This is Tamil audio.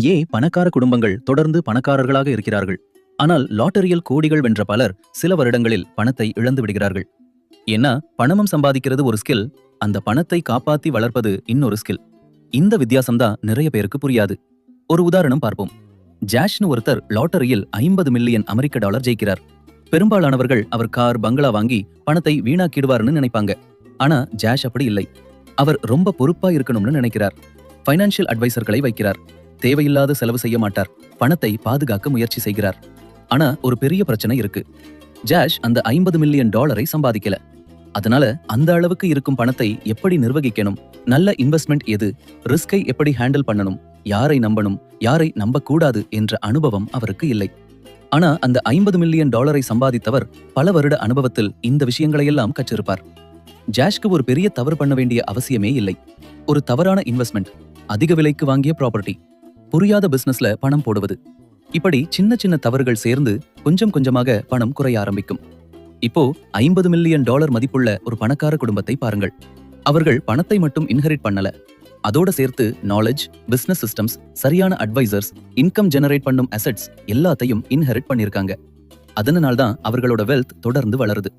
ஏன் பணக்கார குடும்பங்கள் தொடர்ந்து பணக்காரர்களாக இருக்கிறார்கள், ஆனால் லாட்டரியில் கோடிகள் வென்ற பலர் சில வருடங்களில் பணத்தை இழந்து விடுகிறார்கள்? ஏன்னா பணமும் சம்பாதிக்கிறது ஒரு ஸ்கில், அந்த பணத்தை காப்பாத்தி வளர்ப்பது இன்னொரு ஸ்கில். இந்த வித்தியாசம்தான் நிறைய பேருக்கு புரியாது. ஒரு உதாரணம் பார்ப்போம். ஜாஷ்னு ஒருத்தர் லாட்டரியில் 50 மில்லியன் அமெரிக்க டாலர் ஜெயிக்கிறார். பெரும்பாலானவர்கள் அவர் கார், பங்களா வாங்கி பணத்தை வீணாக்கிடுவார்னு நினைப்பாங்க. ஆனா ஜாஷ் அப்படி இல்லை. அவர் ரொம்ப பொறுப்பா இருக்கணும்னு நினைக்கிறார். ஃபைனான்சியல் அட்வைசர்களை வைக்கிறார். தேவையில்லாத செலவு செய்ய மாட்டார். பணத்தை பாதுகாக்க முயற்சி செய்கிறார். ஆனா ஒரு பெரிய பிரச்சனை இருக்கு. ஜாஷ் அந்த 50 மில்லியன் டாலரை சம்பாதிக்கல. அதனால அந்த அளவுக்கு இருக்கும் பணத்தை எப்படி நிர்வகிக்கணும், நல்ல இன்வெஸ்ட்மெண்ட் எது, ரிஸ்கை எப்படி ஹேண்டில் பண்ணணும், யாரை நம்பணும், யாரை நம்பக்கூடாது என்ற அனுபவம் அவருக்கு இல்லை. ஆனா அந்த 50 மில்லியன் டாலரை சம்பாதித்தவர் பல வருட அனுபவத்தில் இந்த விஷயங்களையெல்லாம் கற்றிருப்பார். ஜாஷ்க்கு ஒரு பெரிய தவறு பண்ண வேண்டிய அவசியமே இல்லை. ஒரு தவறான இன்வெஸ்ட்மெண்ட், அதிக விலைக்கு வாங்கிய ப்ராப்பர்ட்டி, புரியாத பிசினஸ்ல பணம் போடுவது, இப்படி சின்ன சின்ன தவறுகள் சேர்ந்து கொஞ்சம் கொஞ்சமாக பணம் குறைய ஆரம்பிக்கும். இப்போ 50 மில்லியன் டாலர் மதிப்புள்ள ஒரு பணக்கார குடும்பத்தை பாருங்கள். அவர்கள் பணத்தை மட்டும் இன்ஹெரிட் பண்ணல, அதோட சேர்த்து நாலேஜ், பிசினஸ் சிஸ்டம்ஸ், சரியான அட்வைசர்ஸ், இன்கம் ஜெனரேட் பண்ணும் அசெட்ஸ் எல்லாத்தையும் இன்ஹெரிட் பண்ணிருக்காங்க. அதனால்தான் அவர்களோட வெல்த் தொடர்ந்து வளருது.